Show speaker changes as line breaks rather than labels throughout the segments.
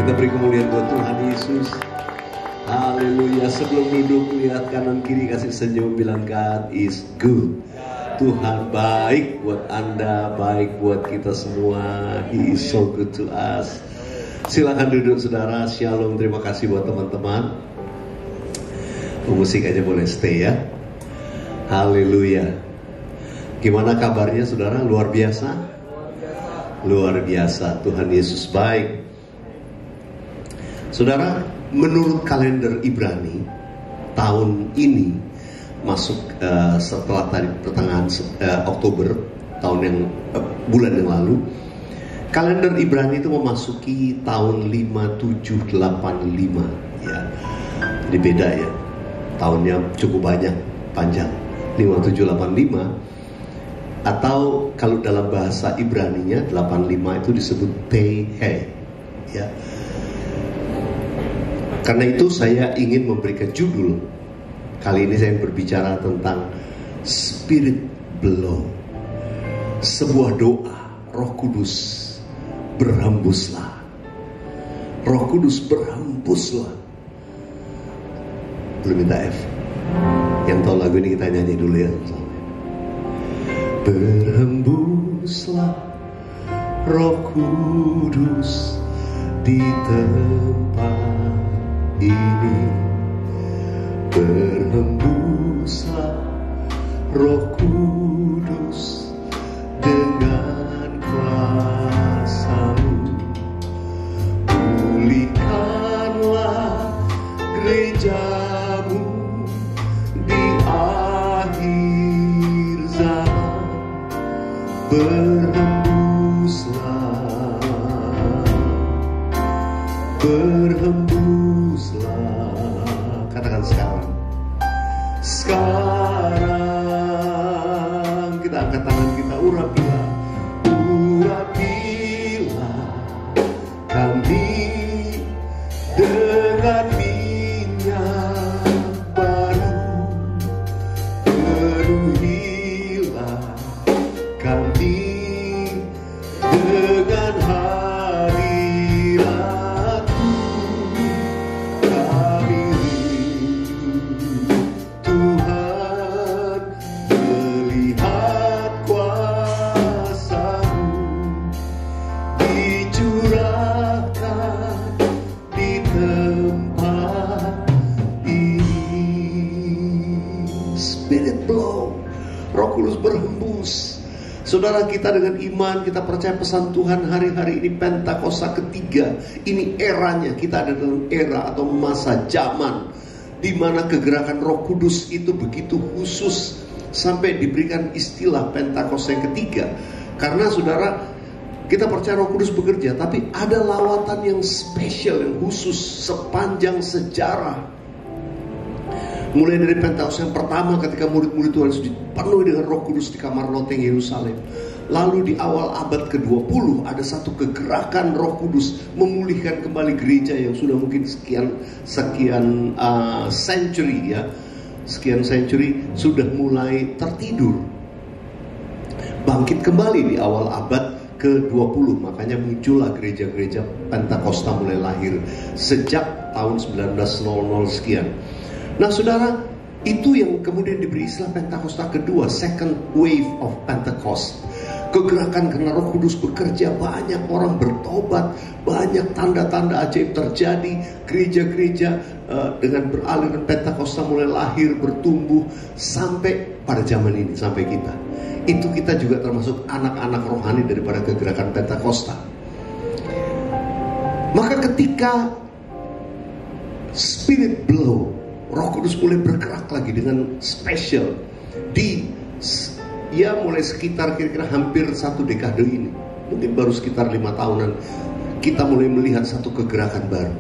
Kita beri kemuliaan buat Tuhan Yesus. Haleluya. Sebelum duduk, lihat kanan kiri, kasih senyum, bilang God is good. Tuhan baik buat Anda, baik buat kita semua. He is so good to us. Silakan duduk saudara. Shalom. Terima kasih buat teman-teman. Musik aja boleh stay ya. Haleluya. Gimana kabarnya saudara? Luar biasa? Luar biasa. Tuhan Yesus baik. Saudara, menurut kalender Ibrani, tahun ini masuk setelah tadi pertengahan Oktober bulan yang lalu, kalender Ibrani itu memasuki tahun 5785 ya. Jadi beda ya. Tahunnya cukup banyak, panjang. 5785, atau kalau dalam bahasa Ibraninya 85 itu disebut Tehe ya. Karena itu saya ingin memberikan judul. Kali ini saya berbicara tentang Spirit Blow. Sebuah doa, Roh Kudus berhembuslah. Roh Kudus berhembuslah. Belum minta F. Yang tahu lagu ini kita nyanyi dulu ya. Berhembuslah Roh Kudus di tempat ini. Berhembuslah Roh Kudus dengan kuasa-Mu. Pulihkanlah gereja-Mu di akhir zaman. Berhembuslah, berhembuslah. Katakan sekarang. Sekarang kita angkat tangan kita, urapilah, urapilah kami dengan minyak baru. Penuhilah kami dengan hadirat-Mu. Kami rindu Tuhan melihat kuasa-Mu dicurahkan di tempat ini. Spirit blow, Roh Kudus berhembus. Saudara, kita dengan iman, kita percaya pesan Tuhan hari-hari ini Pentakosta ketiga. Ini eranya, kita ada dalam era atau masa zaman di mana kegerakan Roh Kudus itu begitu khusus sampai diberikan istilah Pentakosta yang ketiga. Karena saudara, kita percaya Roh Kudus bekerja, tapi ada lawatan yang spesial, yang khusus sepanjang sejarah. Mulai dari Pentakosta yang pertama ketika murid-murid Tuhan Yesus dipenuhi dengan Roh Kudus di kamar loteng Yerusalem. Lalu di awal abad ke-20 ada satu kegerakan Roh Kudus memulihkan kembali gereja yang sudah mungkin sekian century ya. Sekian century sudah mulai tertidur. Bangkit kembali di awal abad ke-20. Makanya muncullah gereja-gereja Pentakosta mulai lahir sejak tahun 1900 sekian. Nah saudara, itu yang kemudian diberi istilah Pentakosta kedua, second wave of Pentecost. Kegerakan karena Roh Kudus bekerja, banyak orang bertobat, banyak tanda-tanda ajaib terjadi. Gereja-gereja dengan beraliran Pentakosta mulai lahir, bertumbuh sampai pada zaman ini, sampai kita. Itu kita juga termasuk anak-anak rohani daripada kegerakan Pentakosta. Maka ketika Spirit blow, Roh Kudus mulai bergerak lagi dengan spesial mulai sekitar kira-kira hampir satu dekade ini, mungkin baru sekitar 5 tahunan, kita mulai melihat satu kegerakan baru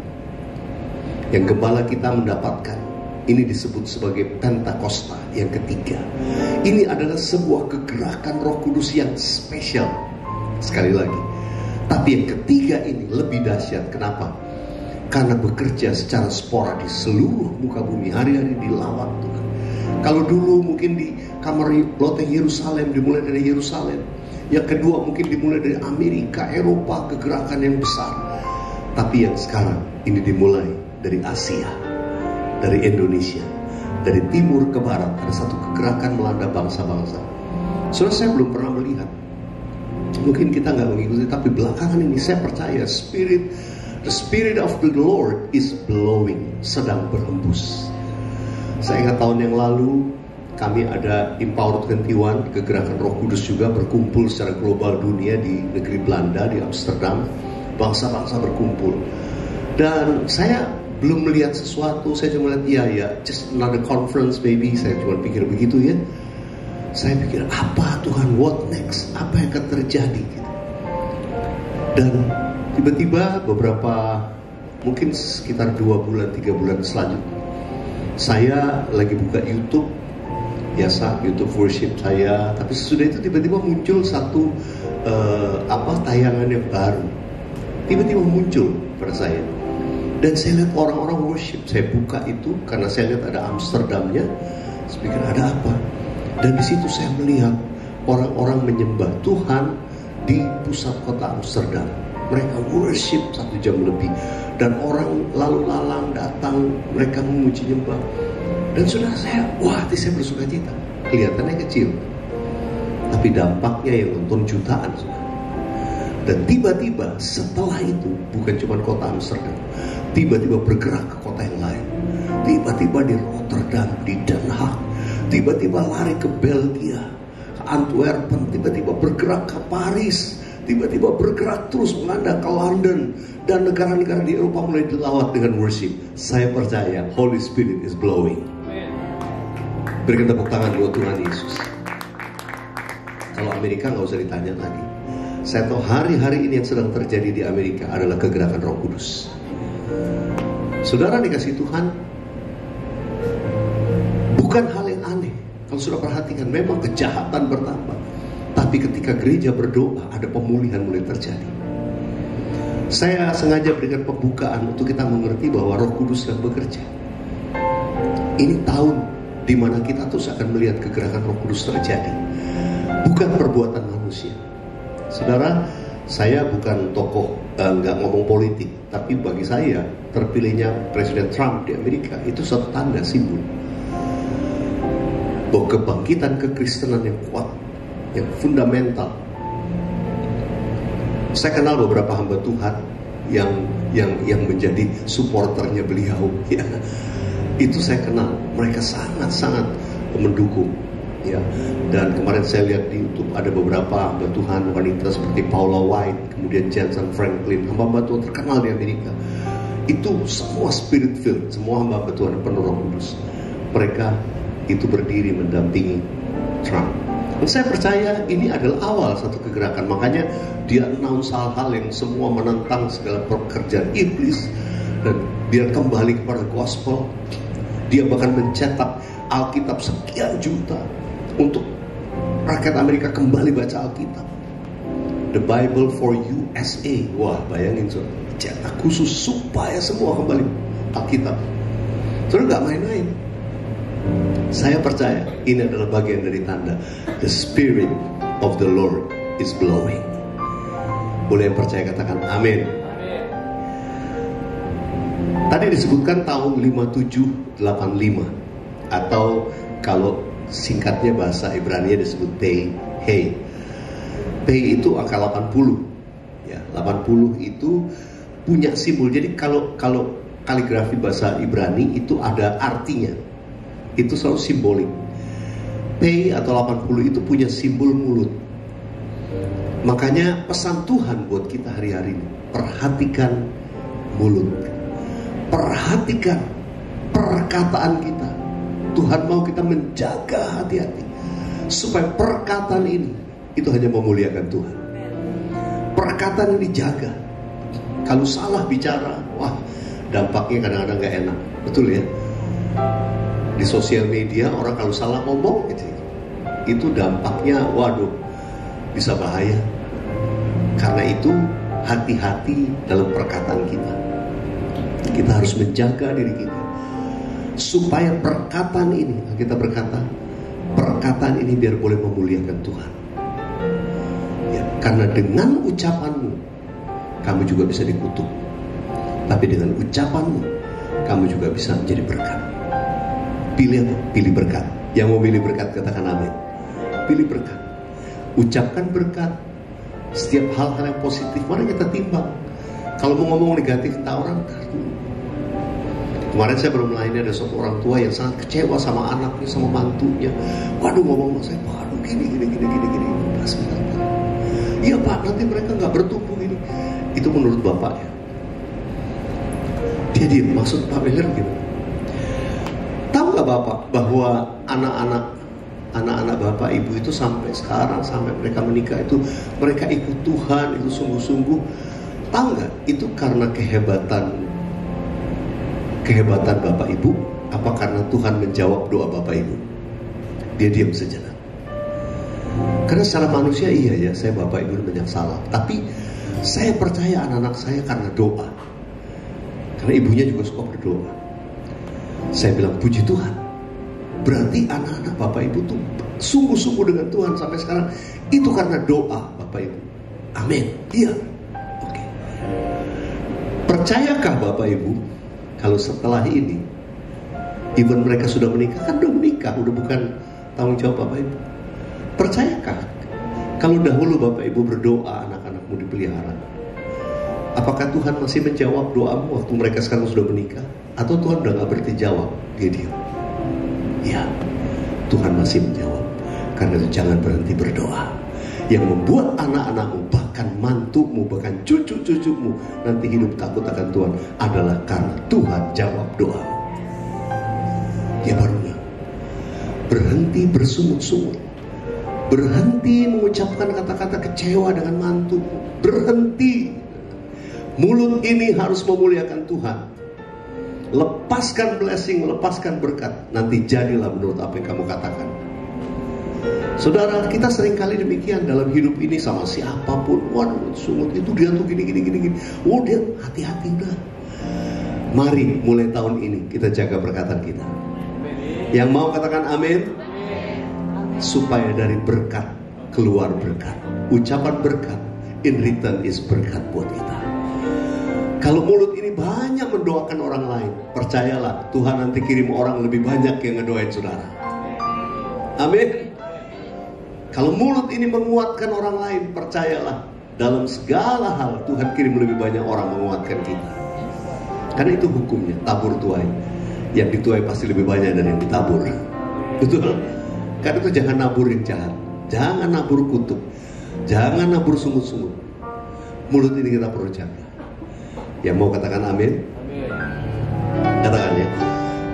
yang gembala kita mendapatkan. Ini disebut sebagai Pentakosta yang ketiga. Ini adalah sebuah kegerakan Roh Kudus yang spesial. Sekali lagi, tapi yang ketiga ini lebih dahsyat. Kenapa? Karena bekerja secara sporadis seluruh muka bumi, hari-hari dilawat Tuhan. Kalau dulu mungkin di kamar loteng Yerusalem, dimulai dari Yerusalem. Yang kedua mungkin dimulai dari Amerika, Eropa, kegerakan yang besar. Tapi yang sekarang ini dimulai dari Asia, dari Indonesia, dari timur ke barat. Ada satu kegerakan melanda bangsa-bangsa. Saudara, saya belum pernah melihat. Mungkin kita nggak mengikuti, tapi belakangan ini saya percaya the spirit of the Lord is blowing, sedang berhembus. Saya ingat tahun yang lalu kami ada Empowered 21, kegerakan Roh Kudus juga berkumpul secara global dunia di negeri Belanda, di Amsterdam. Bangsa-bangsa berkumpul. Dan saya belum melihat sesuatu, saya cuma lihat ya, just another conference maybe. Saya cuma pikir begitu ya. Saya pikir apa Tuhan, what next? Apa yang akan terjadi gitu. Dan tiba-tiba beberapa, mungkin sekitar 2 bulan, 3 bulan selanjutnya, saya lagi buka YouTube, biasa YouTube worship saya, tapi sesudah itu tiba-tiba muncul satu tayangan yang baru. Tiba-tiba muncul pada saya. Dan saya lihat orang-orang worship. Saya buka itu karena saya lihat ada Amsterdamnya. Saya pikir ada apa? Dan di situ saya melihat orang-orang menyembah Tuhan di pusat kota Amsterdam. Mereka worship 1 jam lebih. Dan orang lalu lalang datang, mereka memuji nyembah. Dan saudara saya, hati saya bersuka cita. Kelihatannya kecil, tapi dampaknya yang nonton jutaan, saudara. Dan tiba-tiba setelah itu, bukan cuma kota Amsterdam, tiba-tiba bergerak ke kota yang lain. Tiba-tiba di Rotterdam, di Den Haag, tiba-tiba lari ke Belgia, ke Antwerpen, tiba-tiba bergerak ke Paris, tiba-tiba bergerak terus melanda ke London, dan negara-negara di Eropa mulai dilawat dengan worship. Saya percaya Holy Spirit is blowing. Berikan tepuk tangan buat Tuhan Yesus. Kalau Amerika nggak usah ditanya lagi. Saya tahu hari-hari ini yang sedang terjadi di Amerika adalah kegerakan Roh Kudus. Saudara dikasih Tuhan, bukan hal yang aneh. Kalau sudah perhatikan, memang kejahatan bertambah. Tapi ketika gereja berdoa, ada pemulihan mulai terjadi. Saya sengaja berikan pembukaan untuk kita mengerti bahwa Roh Kudus sedang bekerja. Ini tahun di mana kita terus akan melihat kegerakan Roh Kudus terjadi. Bukan perbuatan manusia. Saudara, saya bukan tokoh, nggak ngomong politik, tapi bagi saya terpilihnya Presiden Trump di Amerika itu satu tanda, simbol bahwa kebangkitan kekristenan yang kuat, yang fundamental. Saya kenal beberapa hamba Tuhan yang menjadi supporternya beliau, ya. Itu saya kenal, mereka sangat-sangat mendukung. Ya, dan kemarin saya lihat di YouTube ada beberapa hamba Tuhan wanita seperti Paula White, kemudian Jensen Franklin, hamba Tuhan terkenal di Amerika. Itu semua spirit filled, semua hamba Tuhan penuh Roh Kudus. Mereka itu berdiri mendampingi Trump. Dan saya percaya ini adalah awal satu kegerakan. Makanya dia announce hal-hal yang semua menentang segala pekerjaan iblis, dan biar kembali kepada gospel. Dia bahkan mencetak Alkitab sekian juta untuk rakyat Amerika kembali baca Alkitab. The Bible for USA. Wah, bayangin saudara, cetak khusus supaya semua kembali Alkitab. Saudara, gak main-main. Saya percaya ini adalah bagian dari tanda the Spirit of the Lord is blowing. Boleh yang percaya katakan amin. Tadi disebutkan tahun 5785, atau kalau singkatnya bahasa Ibrani disebut Pei. Pei itu angka 80. Ya, 80 itu punya simbol. Jadi kalau kaligrafi bahasa Ibrani itu ada artinya. Itu selalu simbolik. Pei atau 80 itu punya simbol mulut. Makanya pesan Tuhan buat kita hari-hari ini, perhatikan mulut. Perhatikan perkataan kita. Tuhan mau kita menjaga hati-hati supaya perkataan ini itu hanya memuliakan Tuhan. Perkataan ini jaga. Kalau salah bicara, wah, dampaknya kadang-kadang gak enak. Betul ya? Di sosial media orang kalau salah ngomong gitu, itu dampaknya waduh, bisa bahaya. Karena itu hati-hati dalam perkataan kita. Kita harus menjaga diri kita supaya perkataan ini, kita berkata, perkataan ini biar boleh memuliakan Tuhan. Ya, karena dengan ucapanmu kamu juga bisa dikutuk. Tapi dengan ucapanmu, kamu juga bisa menjadi berkat. Pilih apa? Pilih berkat. Yang mau pilih berkat katakan amin. Pilih berkat. Ucapkan berkat. Setiap hal-hal yang positif, mari kita timbang. Kalau mau ngomong negatif tentang orang, kemarin saya baru melayani ada suatu orang tua yang sangat kecewa sama anaknya, sama mantunya. Waduh, ngomong sama saya, waduh gini. Sebentar. Iya Pak, nanti mereka nggak bertumbuh ini. Itu menurut Bapak ya. Dia diam, maksud Pak Miller gitu. Tahu nggak Bapak bahwa anak-anak Bapak Ibu itu sampai sekarang, sampai mereka menikah itu mereka ikut Tuhan itu sungguh-sungguh. Tahu nggak? Itu karena kehebatan Bapak Ibu, apa karena Tuhan menjawab doa Bapak Ibu? Dia diam sejenak. Karena secara manusia iya ya, saya Bapak Ibu banyak salah. Tapi saya percaya anak-anak saya karena doa. Karena ibunya juga suka berdoa. Saya bilang puji Tuhan. Berarti anak-anak Bapak Ibu tuh sungguh-sungguh dengan Tuhan sampai sekarang. Itu karena doa Bapak Ibu. Amin. Iya. Oke. Percayakah Bapak Ibu kalau setelah ini, even mereka sudah menikah, kan udah menikah, udah bukan tanggung jawab Bapak Ibu. Percayakah kalau dahulu Bapak Ibu berdoa anak-anakmu dipelihara, apakah Tuhan masih menjawab doamu waktu mereka sekarang sudah menikah? Atau Tuhan udah gak berarti jawab? Dia diam. Ya, Tuhan masih menjawab. Karena itu jangan berhenti berdoa. Yang membuat anak-anakmu, bahkan mantumu, bahkan cucu-cucumu nanti hidup takut akan Tuhan adalah karena Tuhan jawab doamu. Ya barunya berhenti bersungut-sungut, berhenti mengucapkan kata-kata kecewa dengan mantumu. Berhenti. Mulut ini harus memuliakan Tuhan. Lepaskan blessing, lepaskan berkat. Nanti jadilah menurut apa yang kamu katakan. Saudara, kita seringkali demikian dalam hidup ini sama siapapun. Waduh, sungut itu dia tuh gini. Oh, dia hati-hati udah. Mari mulai tahun ini kita jaga perkataan kita. Yang mau katakan amin. Supaya dari berkat keluar berkat. Ucapan berkat in return is berkat buat kita. Kalau mulut ini banyak mendoakan orang lain, percayalah Tuhan nanti kirim orang lebih banyak yang ngedoain saudara. Amin. Kalau mulut ini menguatkan orang lain, percayalah dalam segala hal Tuhan kirim lebih banyak orang menguatkan kita. Karena itu hukumnya, tabur tuai. Yang dituai pasti lebih banyak dari yang ditabur. Betul? Karena itu jangan nabur yang jahat, jangan nabur kutuk, jangan nabur sungut-sungut. Mulut ini kita perlu jaga. Yang mau katakan amin? Katakan ya.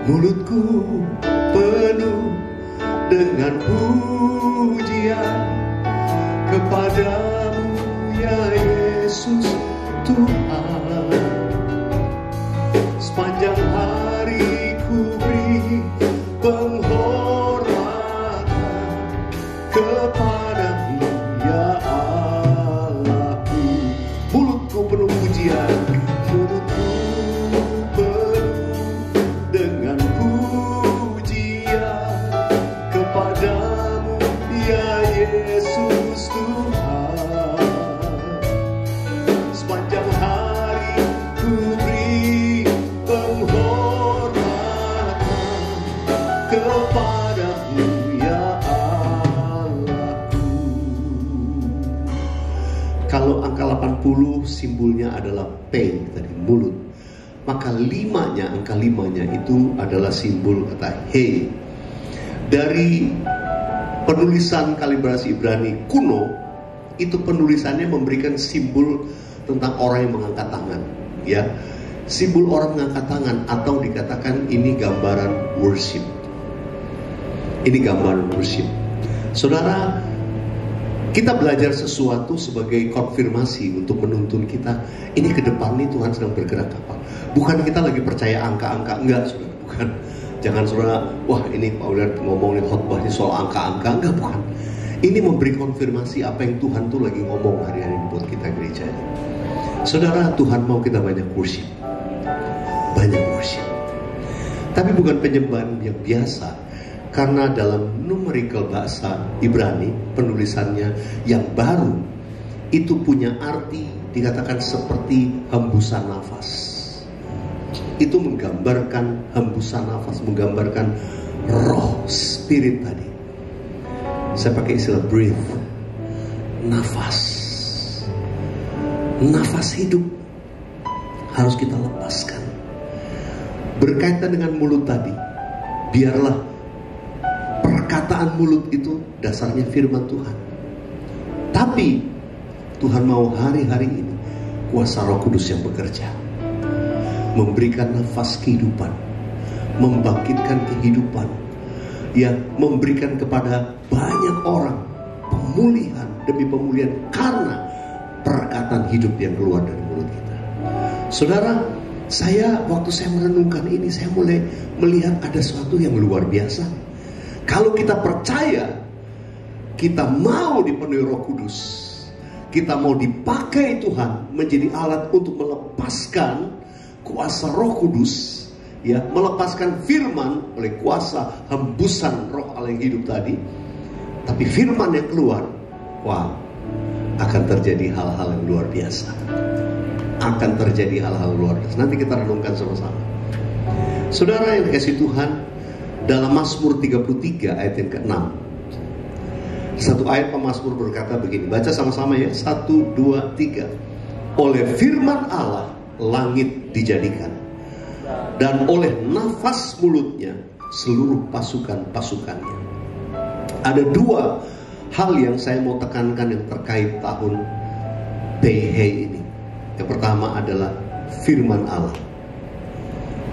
Mulutku penuh dengan pujian kepadamu ya Yesus Tuhan. Sepanjang hari ku beri penghormatan kepadamu ya Allahku. Mulutku penuh pujian, mulutku penuh dengan pujian kepadamu ya Yesus Tuhan. Sepanjang hari ku beri penghormatan kepadamu ya Allahku. Kalau angka 80 simbolnya adalah P tadi, mulut, maka angka 5-nya itu adalah simbol kata he. Dari penulisan kalibrasi Ibrani kuno, itu penulisannya memberikan simbol tentang orang yang mengangkat tangan, ya. Simbol orang mengangkat tangan, atau dikatakan ini gambaran worship. Ini gambaran worship. Saudara, kita belajar sesuatu sebagai konfirmasi untuk menuntun kita. Ini ke depan nih Tuhan sedang bergerak apa? Bukan kita lagi percaya angka-angka, enggak saudara, bukan. Jangan saudara, wah ini Pak Uliar ngomong nih khotbahnya soal angka-angka, enggak, bukan. Ini memberi konfirmasi apa yang Tuhan tuh lagi ngomong hari-hari buat kita gereja ini. Saudara, Tuhan mau kita banyak worship. Banyak worship. Tapi bukan penyembahan yang biasa. Karena dalam numerical bahasa Ibrani, penulisannya yang baru, itu punya arti dikatakan seperti hembusan nafas. Itu menggambarkan hembusan nafas, menggambarkan roh, spirit tadi. Saya pakai istilah breathe, nafas. Nafas hidup harus kita lepaskan. Berkaitan dengan mulut tadi, biarlah perkataan mulut itu dasarnya firman Tuhan. Tapi Tuhan mau hari-hari ini kuasa Roh Kudus yang bekerja, memberikan nafas kehidupan, membangkitkan kehidupan, ya, memberikan kepada banyak orang pemulihan demi pemulihan karena perkataan hidup yang keluar dari mulut kita. Saudara, waktu saya merenungkan ini, saya mulai melihat ada sesuatu yang luar biasa. Kalau kita percaya, kita mau dipenuhi Roh Kudus, kita mau dipakai Tuhan menjadi alat untuk melepaskan kuasa Roh Kudus, ya, melepaskan firman oleh kuasa hembusan Roh Allah yang hidup tadi. Tapi firman yang keluar, wah, akan terjadi hal-hal yang luar biasa. Akan terjadi hal-hal luar biasa. Nanti kita renungkan sama-sama. Saudara yang dikasihi Tuhan, dalam Mazmur 33 ayat yang ke-6, satu ayat pemazmur berkata begini, baca sama-sama ya, 1, 2, 3. Oleh firman Allah langit dijadikan, dan oleh nafas mulutnya seluruh pasukan-pasukannya. Ada dua hal yang saya mau tekankan yang terkait tahun PH ini. Yang pertama adalah firman Allah,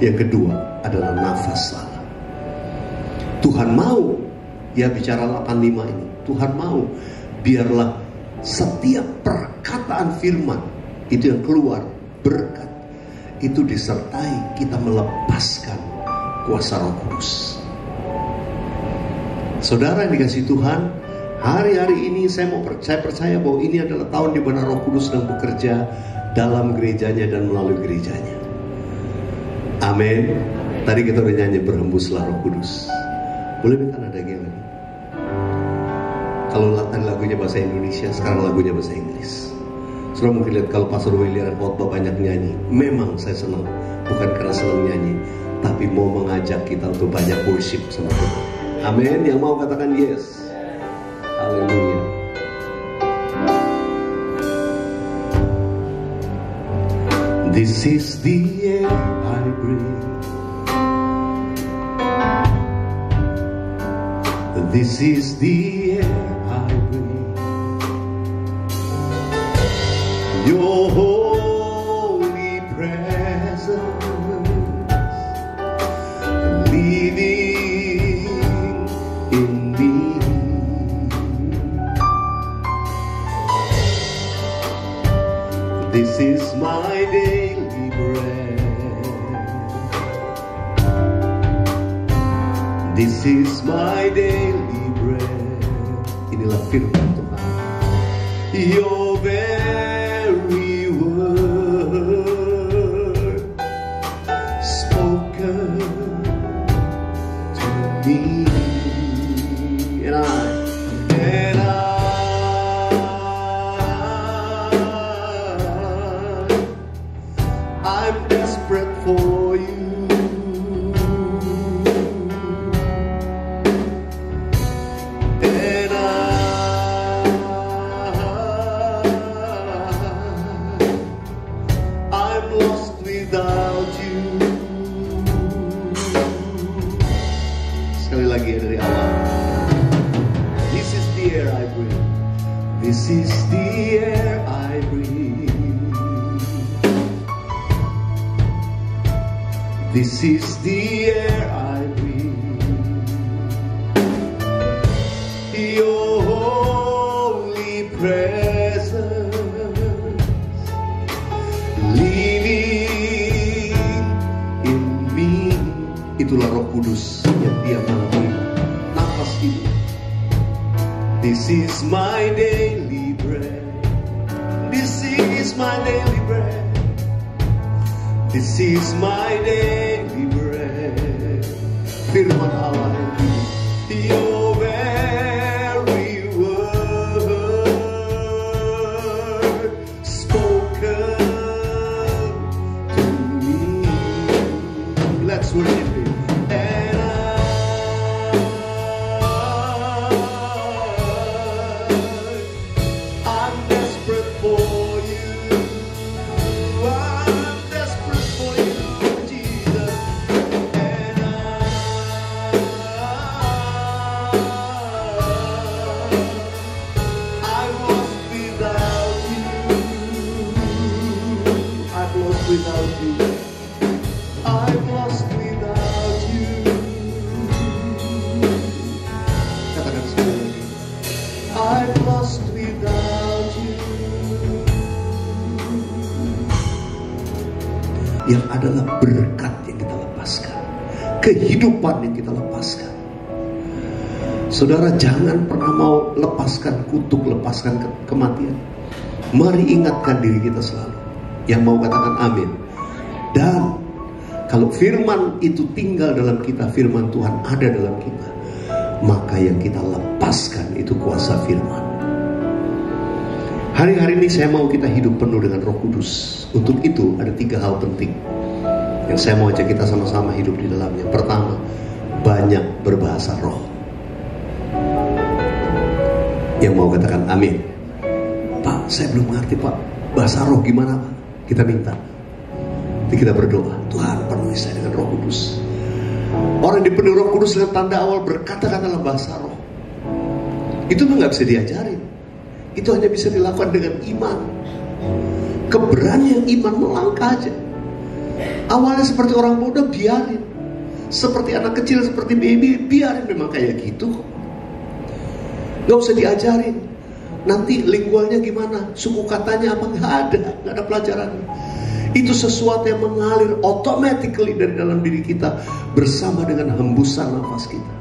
yang kedua adalah nafas Allah. Tuhan mau, ya, bicara 85 ini, Tuhan mau biarlah setiap perkataan firman itu yang keluar berkat itu disertai kita melepaskan kuasa Roh Kudus. Saudara yang dikasihi Tuhan, hari-hari ini saya percaya bahwa ini adalah tahun di mana Roh Kudus sedang bekerja dalam gerejanya dan melalui gerejanya. Amin. Tadi kita udah nyanyi berhembuslah Roh Kudus. Boleh minta nadanya lagi? Kalau tadi lagunya bahasa Indonesia, sekarang lagunya bahasa Inggris. Saudara mungkin lihat kalau Pastor William khotbah banyak nyanyi. Memang saya senang, bukan karena senang nyanyi, tapi mau mengajak kita untuk banyak worship sama Tuhan. Amin. Yang mau katakan yes. Haleluya. This is the air I breathe. This is the air I breathe. Your holy presence living in me. This is my daily bread. This is my daily bread. Inilah firman Tuhan. Your very word spoken to me. I'm desperate for you. This is the air I breathe. This is the air I breathe. Your holy presence living in me. Itulah Roh Kudus yang dia melalui nafas hidup. This is my daily bread. This is my daily bread. This is my daily bread. Firman Allah yang hidup. Your very word spoken to me. Let's worship Him. And I'm desperate for you. I'm desperate for you, Jesus. And I'm lost without you. I'm lost without you. I'm lost without you. Katakan sekali lagi. I'm lost without you. Yang adalah berkat yang kita lepaskan, kehidupan yang kita lepaskan. Saudara, jangan pernah mau lepaskan kutuk, lepaskan kematian. Mari ingatkan diri kita selalu. Yang mau katakan amin. Dan kalau firman itu tinggal dalam kita, firman Tuhan ada dalam kita, maka yang kita lepaskan itu kuasa firman. Hari-hari ini saya mau kita hidup penuh dengan Roh Kudus. Untuk itu ada 3 hal penting yang saya mau ajak kita sama-sama hidup di dalamnya. Pertama, banyak berbahasa roh. Yang mau katakan amin. Pak, saya belum ngerti Pak, bahasa roh gimana Pak? Kita minta. Kita berdoa, Tuhan penuhi saya dengan Roh Kudus. Orang yang dipenuhi Roh Kudus dengan tanda awal berkata-kata dalam bahasa roh. Itu tuh gak bisa diajarin. Itu hanya bisa dilakukan dengan iman. Keberanian iman melangkah aja. Awalnya seperti orang muda, biarin. Seperti anak kecil, seperti baby, biarin, memang kayak gitu kok. Gak usah diajarin. Nanti lingualnya gimana, suku katanya apa, gak ada pelajarannya. Itu sesuatu yang mengalir automatically dari dalam diri kita bersama dengan hembusan nafas kita.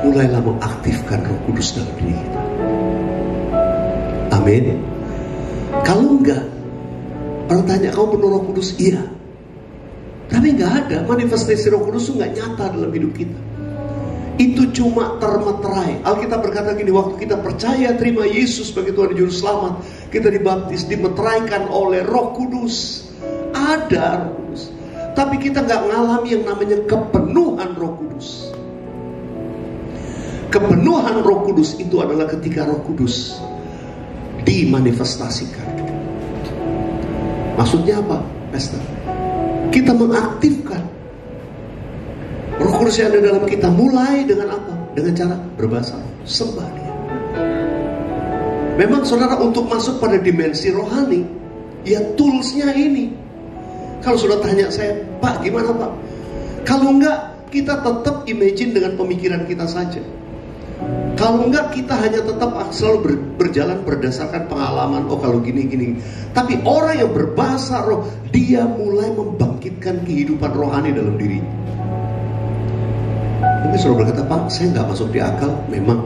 Mulailah mengaktifkan Roh Kudus dalam diri kita. Amin. Kalau enggak, orang tanya kamu penuh Roh Kudus, iya. Tapi enggak ada manifestasi Roh Kudus, enggak nyata dalam hidup kita. Itu cuma termeterai. Alkitab berkata gini, waktu kita percaya terima Yesus sebagai Tuhan dan Juru Selamat, kita dibaptis, dimeteraikan oleh Roh Kudus. Ada Roh Kudus. Tapi kita gak ngalami yang namanya kepenuhan Roh Kudus. Kepenuhan Roh Kudus itu adalah ketika Roh Kudus dimanifestasikan. Maksudnya apa, Pastor? Kita mengaktifkan Roh Kudus yang ada dalam kita. Mulai dengan apa? Dengan cara berbahasa roh, sembah Dia. Memang saudara, untuk masuk pada dimensi rohani, ya toolsnya ini. Kalau sudah tanya saya, Pak gimana Pak? Kalau enggak, kita tetap imagine dengan pemikiran kita saja. Kalau enggak, kita hanya tetap selalu berjalan berdasarkan pengalaman. Oh kalau gini-gini. Tapi orang yang berbahasa roh, dia mulai membangkitkan kehidupan rohani dalam diri. Mungkin saudara berkata, Pak saya nggak masuk di akal. Memang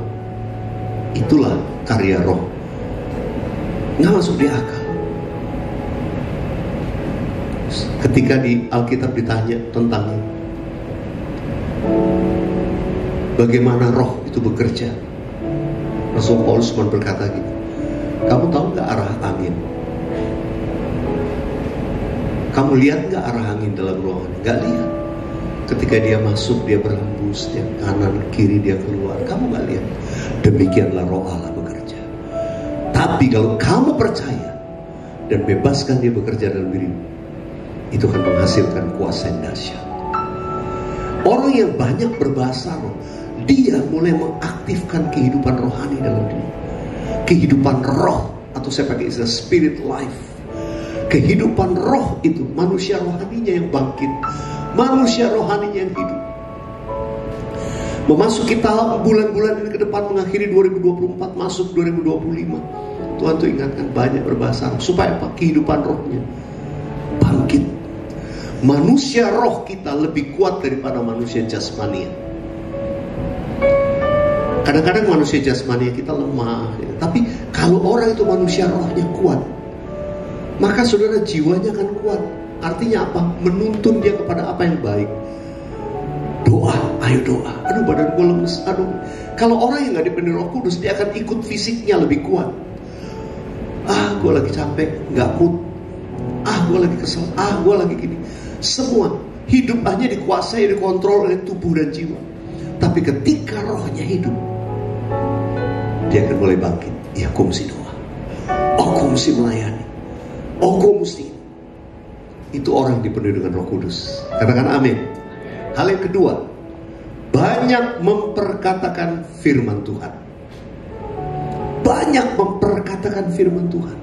itulah karya roh, nggak masuk di akal. Ketika di Alkitab ditanya tentang bagaimana roh itu bekerja, Rasul Paulus pun berkata gitu, kamu tahu nggak arah angin? Kamu lihat nggak arah angin dalam ruangan? Nggak lihat. Ketika dia masuk, dia berhembus, dia kanan kiri dia keluar, kamu nggak lihat. Demikianlah roh Allah bekerja. Tapi kalau kamu percaya dan bebaskan dia bekerja dalam dirimu, itu akan menghasilkan kuasa yang dahsyat. Orang yang banyak berbahasa roh, dia mulai mengaktifkan kehidupan rohani dalam diri. Kehidupan roh, atau saya pakai istilah spirit life. Kehidupan roh itu, manusia rohaninya yang bangkit, manusia rohaninya yang hidup. Memasuki tahap bulan-bulan ini ke depan, mengakhiri 2024, masuk 2025, Tuhan tuh ingatkan banyak berbahasa roh. Supaya apa? Kehidupan rohnya bangkit. Manusia roh kita lebih kuat daripada manusia jasmania. Kadang-kadang manusia jasmania kita lemah ya. Tapi kalau orang itu manusia rohnya kuat, maka saudara jiwanya akan kuat. Artinya apa? Menuntun dia kepada apa yang baik. Doa, ayo doa. Aduh badan gue lemes. Aduh. Kalau orang yang gak dipenuhi Roh Kudus, dia akan ikut fisiknya lebih kuat. Gue lagi capek, gak mood. Gue lagi kesel. Gue lagi gini. Semua hidup hanya dikuasai, dikontrol oleh tubuh dan jiwa. Tapi ketika rohnya hidup, dia akan mulai bangkit. Ya, aku mesti doa, aku mesti melayani, aku mesti. Itu orang yang dipenuhi dengan Roh Kudus. Katakan amin. Hal yang kedua, banyak memperkatakan firman Tuhan. Banyak memperkatakan firman Tuhan.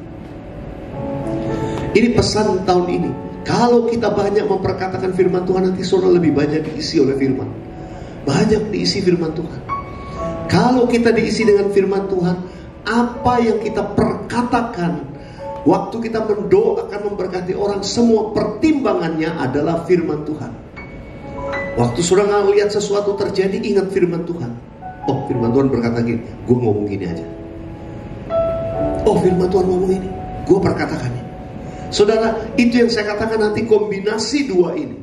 Ini pesan tahun ini. Kalau kita banyak memperkatakan firman Tuhan, nanti saudara lebih banyak diisi oleh firman. Banyak diisi firman Tuhan. Kalau kita diisi dengan firman Tuhan, apa yang kita perkatakan, waktu kita mendoakan, memberkati orang, semua pertimbangannya adalah firman Tuhan. Waktu saudara lihat sesuatu terjadi, ingat firman Tuhan. Oh, firman Tuhan berkata gini, gue ngomong gini aja. Oh, firman Tuhan ngomong ini, gue perkatakannya. Saudara, itu yang saya katakan, nanti kombinasi dua ini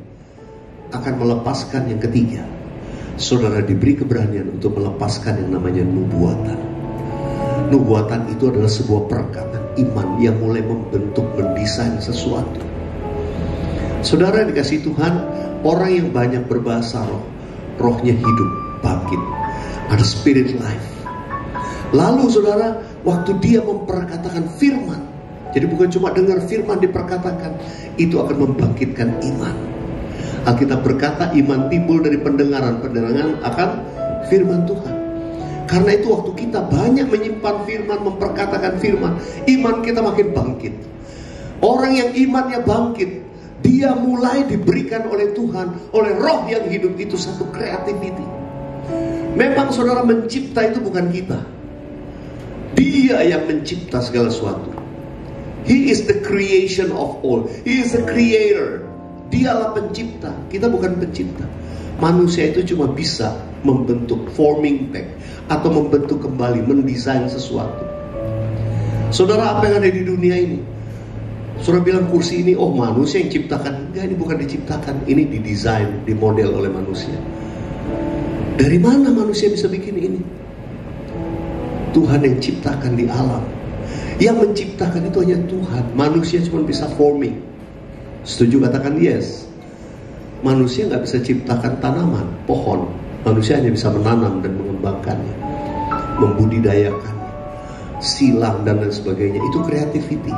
akan melepaskan yang ketiga. Saudara diberi keberanian untuk melepaskan yang namanya nubuatan. Nubuatan itu adalah sebuah perkataan iman yang mulai membentuk, mendesain sesuatu. Saudara dikasih Tuhan, orang yang banyak berbahasa roh, rohnya hidup, bangkit, ada spirit life. Lalu saudara, waktu dia memperkatakan firman, jadi bukan cuma dengar firman diperkatakan, itu akan membangkitkan iman. Alkitab berkata iman timbul dari pendengaran, pendengaran akan firman Tuhan. Karena itu waktu kita banyak menyimpan firman, memperkatakan firman, iman kita makin bangkit. Orang yang imannya bangkit, dia mulai diberikan oleh Tuhan, oleh roh yang hidup itu satu creativity. Memang saudara, mencipta itu bukan kita. Dia yang mencipta segala sesuatu. He is the creation of all. He is the creator. Dialah pencipta. Kita bukan pencipta. Manusia itu cuma bisa membentuk, forming back, atau membentuk kembali, mendesain sesuatu. Saudara, apa yang ada di dunia ini? Saudara bilang kursi ini, oh manusia yang ciptakan. Enggak, ini bukan diciptakan. Ini didesain, dimodel oleh manusia. Dari mana manusia bisa bikin ini? Tuhan yang ciptakan di alam. Yang menciptakan itu hanya Tuhan. Manusia cuma bisa forming. Setuju? Katakan yes. Manusia gak bisa ciptakan tanaman, pohon. Manusia hanya bisa menanam dan mengembangkannya, membudidayakannya, silang dan lain sebagainya. Itu creativity.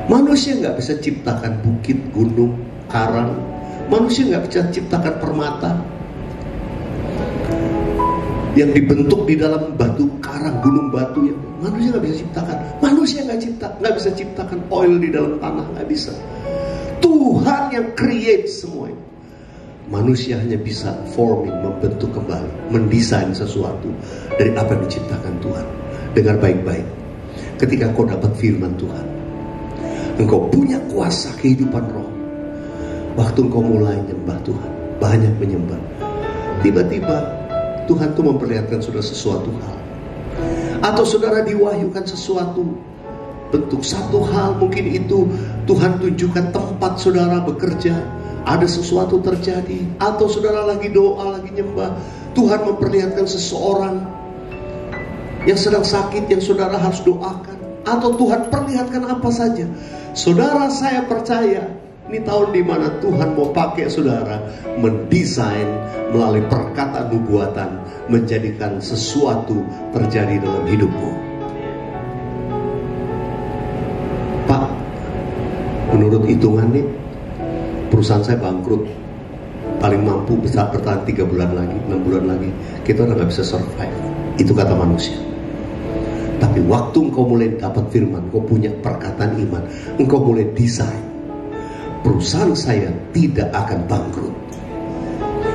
Manusia gak bisa ciptakan bukit, gunung, karang. Manusia gak bisa ciptakan permata yang dibentuk di dalam batu karang, gunung batu yang manusia nggak bisa ciptakan. Manusia nggak bisa ciptakan oil di dalam tanah, nggak bisa. Tuhan yang create semua itu. Manusia hanya bisa forming, membentuk kembali, mendesain sesuatu dari apa yang diciptakan Tuhan. Dengar baik-baik. Ketika kau dapat firman Tuhan, engkau punya kuasa kehidupan roh. Waktu engkau mulai menyembah Tuhan, banyak menyembah, tiba-tiba Tuhan tuh memperlihatkan saudara sesuatu hal. Atau saudara diwahyukan sesuatu bentuk satu hal, mungkin itu Tuhan tunjukkan tempat saudara bekerja, ada sesuatu terjadi. Atau saudara lagi doa, lagi nyembah, Tuhan memperlihatkan seseorang yang sedang sakit, yang saudara harus doakan. Atau Tuhan perlihatkan apa saja. Saudara, saya percaya ini tahun dimana Tuhan mau pakai saudara mendesain melalui perkataan nubuatan, menjadikan sesuatu terjadi dalam hidupmu. Pak, menurut hitungan nih, perusahaan saya bangkrut. Paling mampu bisa bertahan 3 bulan lagi, 6 bulan lagi, kita udah gak bisa survive. Itu kata manusia. Tapi waktu engkau mulai dapat firman, engkau punya perkataan iman, engkau mulai desain, perusahaan saya tidak akan bangkrut.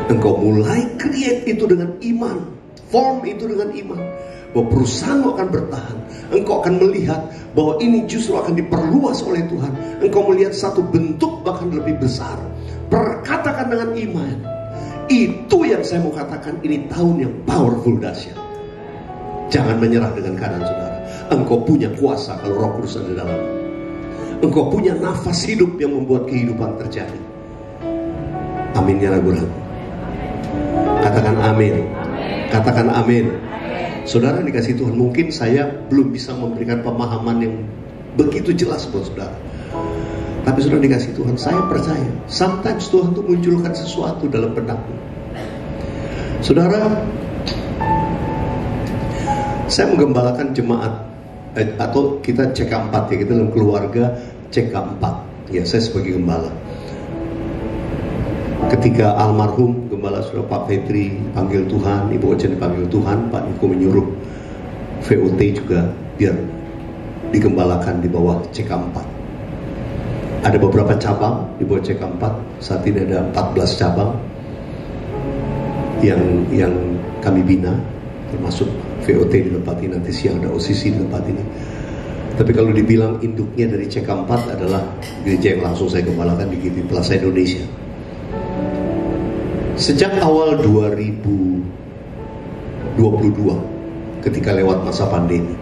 Engkau mulai create itu dengan iman, form itu dengan iman, bahwa perusahaanmu akan bertahan. Engkau akan melihat bahwa ini justru akan diperluas oleh Tuhan. Engkau melihat satu bentuk bahkan lebih besar. Perkatakan dengan iman. Itu yang saya mau katakan, ini tahun yang powerful, dahsyat. Jangan menyerah dengan keadaan saudara. Engkau punya kuasa kalau Roh Kudus ada dalam. Engkau punya nafas hidup yang membuat kehidupan terjadi. Amin ya ragu-ragu. Katakan amin. Katakan amin. Saudara dikasih Tuhan, mungkin saya belum bisa memberikan pemahaman yang begitu jelas buat saudara. Tapi sudah dikasih Tuhan, saya percaya sometimes Tuhan tuh munculkan sesuatu dalam benakmu. Saudara, saya menggembalakan jemaat atau kita CK4 ya, kita dalam keluarga CK4 ya, saya sebagai gembala. Ketika almarhum Gembala Saudara Pak Petri panggil Tuhan, Ibu Oce dipanggil Tuhan, Pak Niko menyuruh VOT juga biar digembalakan di bawah CK4. Ada beberapa cabang di bawah CK4. Saat ini ada 14 cabang yang kami bina, termasuk VOT di tempat ini, nanti siang ada OCC di tempat ini. Tapi kalau dibilang induknya dari CK4 adalah gereja yang langsung saya gembalakan di GP Plaza Indonesia. Sejak awal 2022, ketika lewat masa pandemi,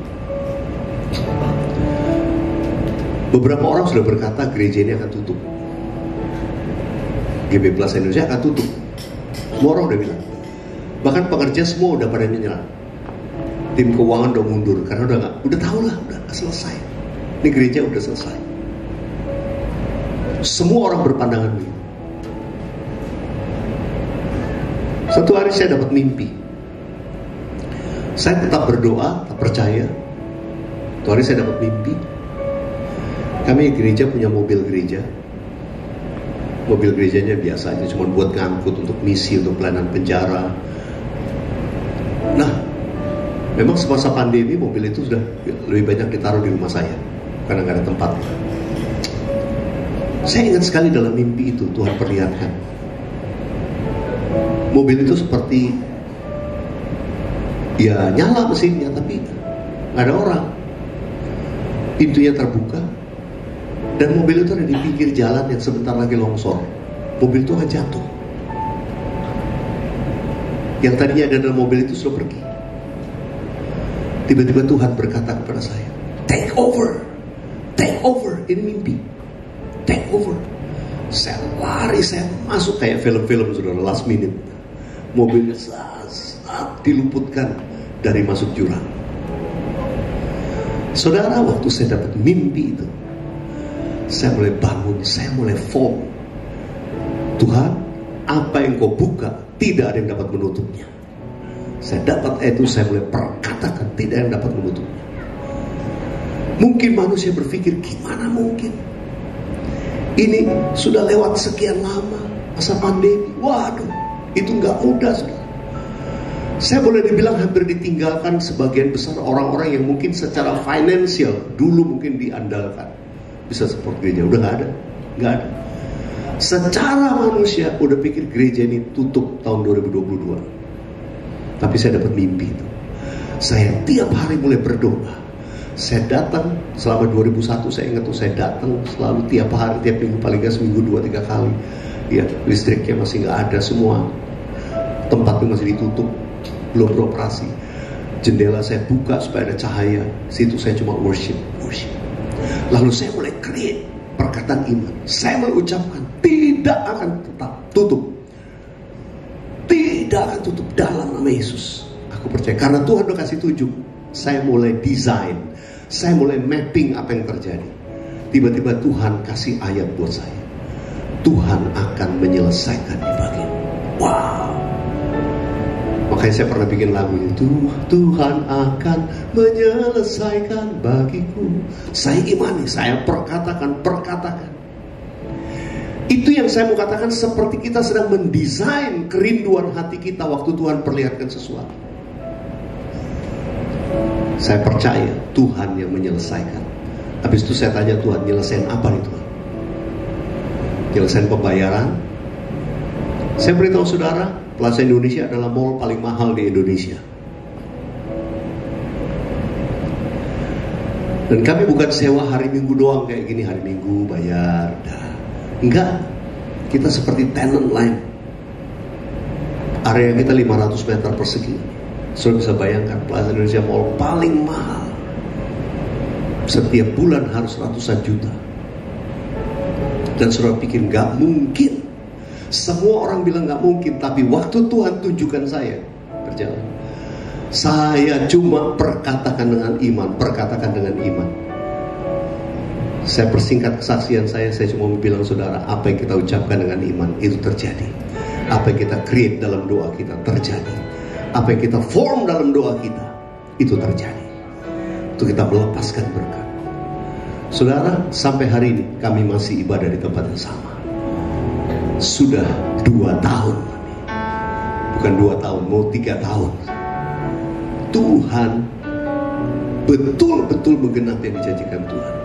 beberapa orang sudah berkata gereja ini akan tutup, GP Plaza Indonesia akan tutup. Semua orang udah bilang, bahkan pekerja semua udah pada menyerah. Tim keuangan udah mundur karena udah tahu lah, udah selesai. Ini gereja udah selesai. Semua orang berpandangan begitu. Satu hari saya dapat mimpi. Saya tetap berdoa, tetap percaya. Satu hari saya dapat mimpi. Kami gereja punya mobil gereja. Mobil gerejanya biasa aja, cuma buat ngangkut untuk misi, untuk pelayanan penjara. Nah, memang semasa pandemi mobil itu sudah lebih banyak ditaruh di rumah saya karena nggak ada tempat. Saya ingat sekali dalam mimpi itu Tuhan perlihatkan mobil itu seperti ya nyala mesinnya tapi nggak ada orang. Pintunya terbuka dan mobil itu ada di pinggir jalan yang sebentar lagi longsor. Mobil itu akan jatuh. Yang tadinya ada dalam mobil itu sudah pergi. Tiba-tiba Tuhan berkata kepada saya, take over, ini mimpi, take over. Saya lari, saya masuk kayak film-film sudah last minute. Mobilnya saat diluputkan dari masuk jurang. Saudara, waktu saya dapat mimpi itu, saya mulai bangun, saya mulai form. Tuhan, apa yang kau buka, tidak ada yang dapat menutupnya. Saya dapat itu, saya mulai perkatakan, tidak ada yang dapat menutupnya. Mungkin manusia berpikir, gimana mungkin? Ini sudah lewat sekian lama, masa pandemi. Waduh, itu gak mudah, saudara. Saya boleh dibilang hampir ditinggalkan sebagian besar orang-orang yang mungkin secara finansial dulu mungkin diandalkan. Bisa support gereja, udah gak ada. Secara manusia udah pikir gereja ini tutup tahun 2022. Tapi saya dapat mimpi itu. Saya tiap hari mulai berdoa. Saya datang selama 2001, saya ingat tuh, saya datang selalu tiap hari, tiap minggu, paling gak seminggu 2-3 kali. Ya, listriknya masih gak ada semua. Tempatnya masih ditutup, belum beroperasi. Jendela saya buka supaya ada cahaya. Situ saya cuma worship. Lalu saya mulai create perkataan iman. Saya mulai ucapkan, tidak akan tetap tutup. Tidak akan tutup dalam nama Yesus. Aku percaya, karena Tuhan udah kasih tunjuk. Saya mulai desain, saya mulai mapping apa yang terjadi. Tiba-tiba Tuhan kasih ayat buat saya. Tuhan akan menyelesaikan di bagian. Wow. Makanya saya pernah bikin lagu itu, Tuhan akan menyelesaikan bagiku. Saya imani, saya perkatakan. Itu yang saya mau katakan, seperti kita sedang mendesain kerinduan hati kita waktu Tuhan perlihatkan sesuatu. Saya percaya Tuhan yang menyelesaikan. Habis itu saya tanya Tuhan, nyelesain apa nih Tuhan? Nyelesain pembayaran. Saya beritahu saudara, Plaza Indonesia adalah mall paling mahal di Indonesia. Dan kami bukan sewa hari Minggu doang kayak gini, hari Minggu bayar. Enggak, kita seperti tenant lain. Area kita 500 meter persegi. Saudara bisa bayangkan, Plaza Indonesia mall paling mahal. Setiap bulan harus ratusan juta. Dan saudara pikir gak mungkin. Semua orang bilang gak mungkin, tapi waktu Tuhan tunjukkan saya berjalan. Saya cuma perkatakan dengan iman. Saya persingkat kesaksian saya cuma mau bilang saudara, apa yang kita ucapkan dengan iman itu terjadi. Apa yang kita create dalam doa kita terjadi. Apa yang kita form dalam doa kita itu terjadi. Itu kita melepaskan berkat. Saudara, sampai hari ini kami masih ibadah di tempat yang sama. Sudah 2 tahun. Bukan 2 tahun, mau 3 tahun. Tuhan betul-betul menggenapi yang dijanjikan Tuhan.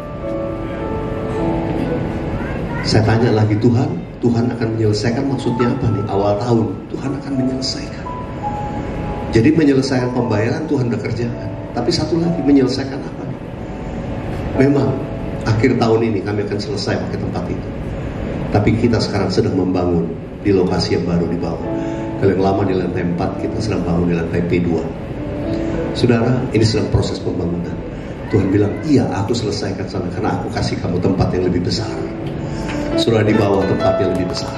Saya tanya lagi, Tuhan akan menyelesaikan, maksudnya apa nih? Awal tahun Tuhan akan menyelesaikan. Jadi menyelesaikan pembayaran Tuhan udah kerjakan. Tapi satu lagi, menyelesaikan apa nih? Memang akhir tahun ini kami akan selesai pakai tempat itu. Tapi kita sekarang sedang membangun di lokasi yang baru di bawah. Kalau yang lama di lantai 4, kita sedang bangun di lantai P2. Saudara, ini sedang proses pembangunan. Tuhan bilang, iya aku selesaikan sana, karena aku kasih kamu tempat yang lebih besar. Saudara, di bawah tempat yang lebih besar.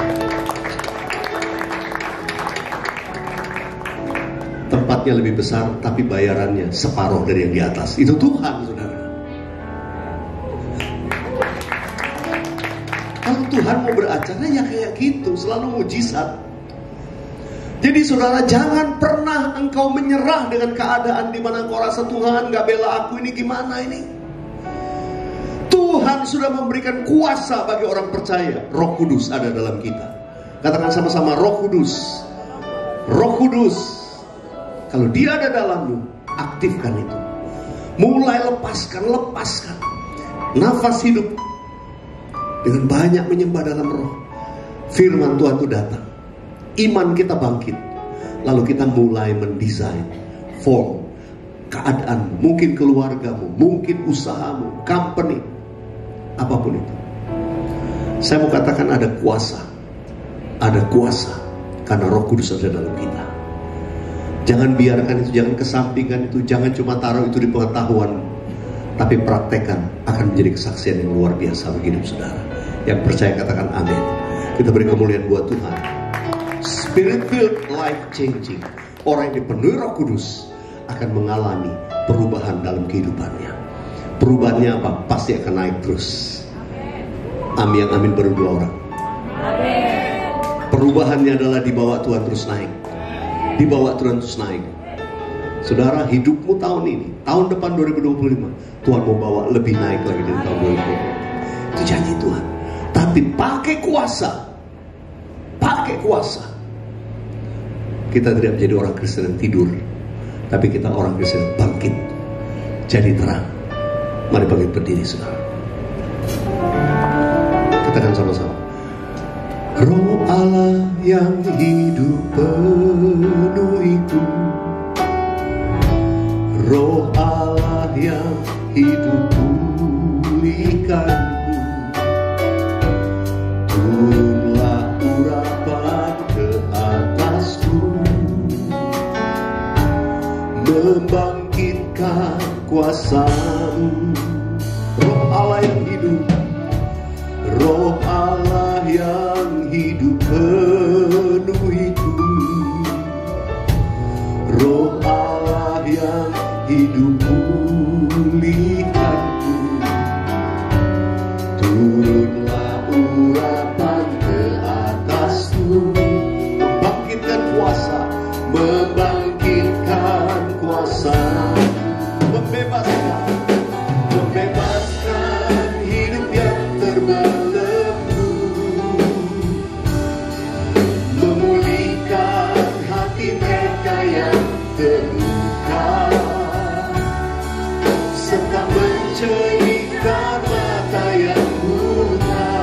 Tempatnya lebih besar, tapi bayarannya separuh dari yang di atas. Itu Tuhan, saudara. Kalau Tuhan mau beracara ya kayak gitu, selalu mujizat. Jadi saudara, jangan pernah engkau menyerah dengan keadaan di mana engkau rasa Tuhan gak bela aku, ini gimana ini? Tuhan sudah memberikan kuasa bagi orang percaya. Roh Kudus ada dalam kita. Katakan sama-sama, Roh Kudus. Roh Kudus. Kalau dia ada dalammu, aktifkan itu. Mulai lepaskan nafas hidup. Dengan banyak menyembah dalam roh, firman Tuhan itu datang. Iman kita bangkit. Lalu kita mulai mendesain form keadaan, mungkin keluargamu, mungkin usahamu, company, apapun itu. Saya mau katakan ada kuasa. Ada kuasa karena Roh Kudus ada dalam kita. Jangan biarkan itu, jangan kesampingkan itu, jangan cuma taruh itu di pengetahuan, tapi praktekkan, akan menjadi kesaksian yang luar biasa bagi hidup saudara. Yang percaya katakan amin. Kita beri kemuliaan buat Tuhan. Spirit filled, life changing. Orang yang dipenuhi Roh Kudus akan mengalami perubahan dalam kehidupannya. Perubahannya apa? Pasti akan naik terus. Amin, amin, baru 2 orang. Perubahannya adalah dibawa Tuhan terus naik. Dibawa Tuhan terus naik. Saudara, hidupmu tahun ini, tahun depan 2025, Tuhan mau bawa lebih naik lagi dari tahun 2020. Itu janji Tuhan. Tapi pakai kuasa. Pakai kuasa. Kita tidak menjadi orang Kristen yang tidur, tapi kita orang Kristen yang bangkit, jadi terang. Mari bangkit berdiri, saudara. Katakan sama-sama. Roh Allah yang hidup penuhiku. Roh Allah yang hidup pulihkanku. Turunlah urapan ke atasku, membangkitkan kuasa-Mu. Roh Allah yang hidup, Roh Allah yang hidup penuhiku. Roh Allah yang hidup pulihkanku. Turunlah urapan ke atasku, membangkitkan kuasa, membangkitkan kuasa, membebaskan hidup yang terbelenggu, memulihkan hati mereka yang terluka, serta mencerahkan mata yang buta.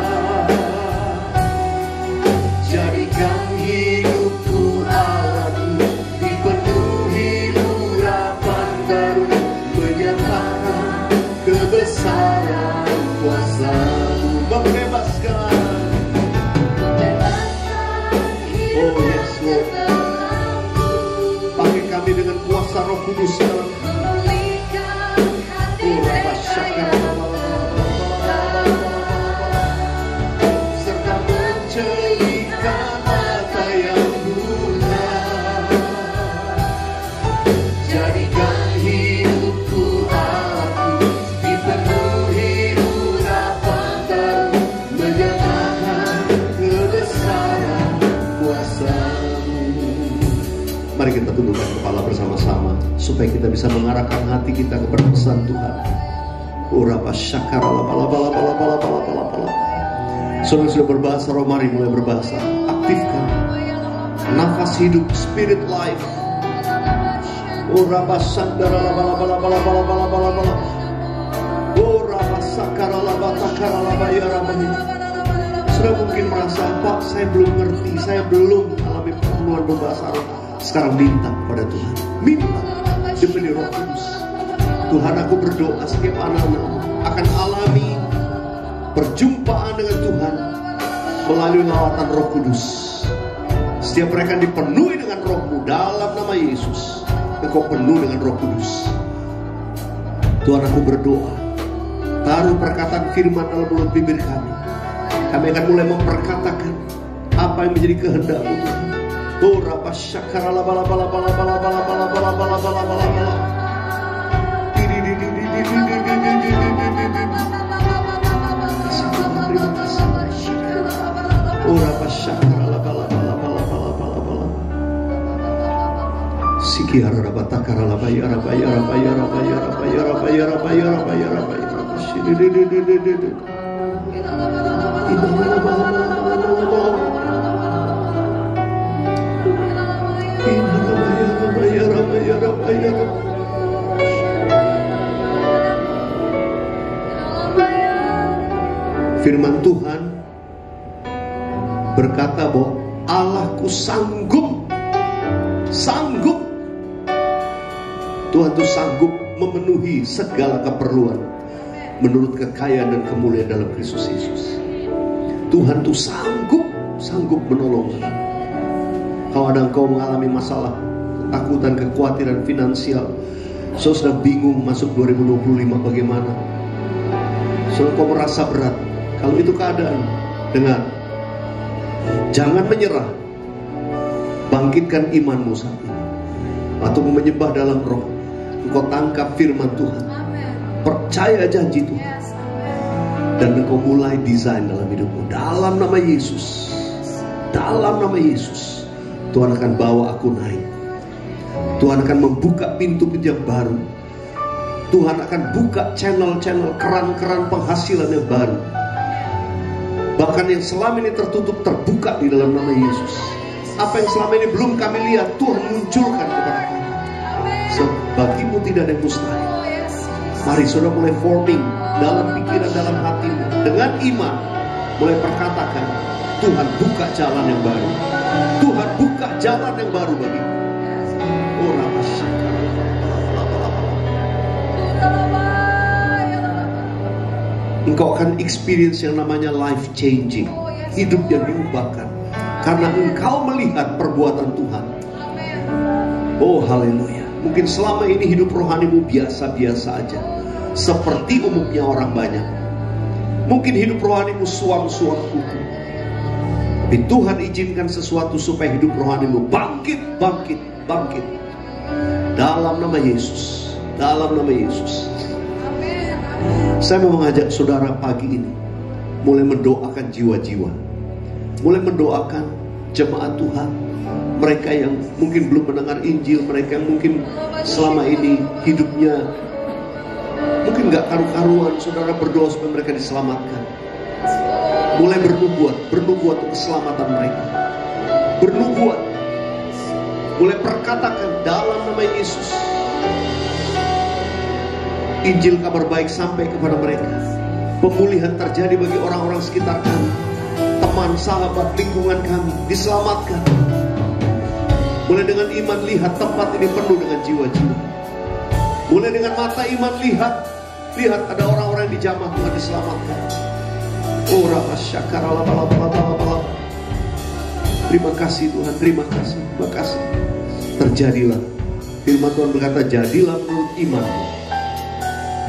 tundukkan kepala bersama-sama supaya kita bisa mengarahkan hati kita kepada pesan Tuhan. Saudara sudah berbahasa roh, mari mulai berbahasa. Aktifkan nafas hidup, spirit life. Sudah mungkin merasa, Pak, saya belum ngerti, saya belum alami pertemuan berbahasa roh. Sekarang minta kepada Tuhan, minta demi Roh Kudus. Tuhan, aku berdoa setiap anak-anak akan alami perjumpaan dengan Tuhan melalui lawatan Roh Kudus. Setiap mereka dipenuhi dengan Roh-Mu dalam nama Yesus. Engkau penuh dengan Roh Kudus. Tuhan, aku berdoa, taruh perkataan firman dalam mulut bibir kami. Kami akan mulai memperkatakan apa yang menjadi kehendak-Mu, Tuhan. Oh, Rabba Syakara la bala bala bala bala bala bala bala bala bala bala bala. Oh, Rabba Syakara la bala bala bala bala bala bala. Sikiara Rabba Takara la bayara bayara bayara bayara bayara bayara bayara bayara bayara. Shidi. Firman Tuhan berkata bahwa Allahku sanggup. Tuhan itu sanggup memenuhi segala keperluan menurut kekayaan dan kemuliaan dalam Kristus Yesus. Tuhan itu sanggup menolong. Kalau ada engkau mengalami masalah, ketakutan, kekhawatiran finansial, sudah bingung masuk 2025 bagaimana, kau merasa berat, kalau itu keadaan, dengar, jangan menyerah. Bangkitkan imanmu saat ini. Atau menyembah dalam roh. Engkau tangkap firman Tuhan. Percaya janji Tuhan. Dan engkau mulai desain dalam hidupmu. Dalam nama Yesus. Dalam nama Yesus. Tuhan akan bawa aku naik. Tuhan akan membuka pintu-pintu yang baru. Tuhan akan buka channel-channel, keran-keran penghasilan yang baru. Bahkan yang selama ini tertutup terbuka di dalam nama Yesus. Apa yang selama ini belum kami lihat, Tuhan munculkan kepada kami. Bagimu tidak ada yang mustahil. Mari saudara mulai forming dalam pikiran, dalam hatimu. Dengan iman mulai perkatakan, Tuhan buka jalan yang baru. Tuhan buka jalan yang baru bagimu. Oh, engkau akan experience yang namanya life changing. Hidup yang diubahkan karena engkau melihat perbuatan Tuhan. Oh, haleluya. Mungkin selama ini hidup rohanimu biasa-biasa aja, seperti umumnya orang banyak. Mungkin hidup rohanimu suam-suam kuku. Tapi Tuhan izinkan sesuatu supaya hidup rohanimu bangkit. Dalam nama Yesus. Dalam nama Yesus. Saya mau mengajak saudara pagi ini mulai mendoakan jiwa-jiwa. Mulai mendoakan jemaat Tuhan. Mereka yang mungkin belum mendengar Injil, mereka yang mungkin selama ini hidupnya mungkin gak karu-karuan. Saudara berdoa supaya mereka diselamatkan. Mulai bernubuat untuk keselamatan mereka. Bernubuat. Mulai perkatakan dalam nama Yesus. Injil kabar baik sampai kepada mereka. Pemulihan terjadi bagi orang-orang sekitar kami. Teman, sahabat, lingkungan kami diselamatkan. Mulai dengan iman lihat tempat ini penuh dengan jiwa-jiwa. Mulai dengan mata iman lihat ada orang-orang yang dijamah Tuhan diselamatkan. Oh, Rabba Syakara la bala bala bala bala. Terima kasih Tuhan, terima kasih. Terjadilah. Firman Tuhan berkata, jadilah menurut imanmu.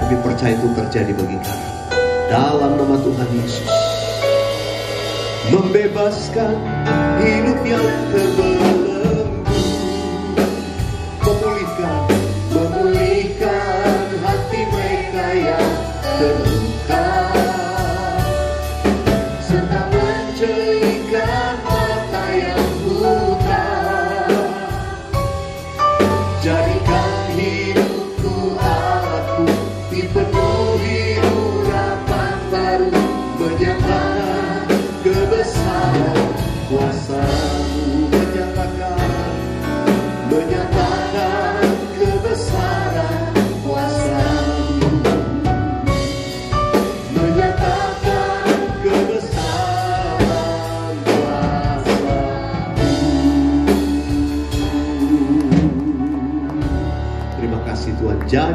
Kami percaya itu terjadi bagi kami. Dalam nama Tuhan Yesus. Membebaskan hidup yang terbelenggu. Memulihkan hati mereka yang terluka. Serta mencelingkan mata yang buta.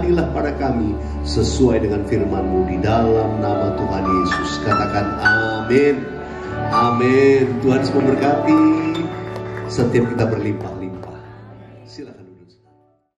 terjadilah pada kami sesuai dengan firman-Mu di dalam nama Tuhan Yesus. Katakan amin. Amin. Tuhan memberkati. Setiap kita berlimpah.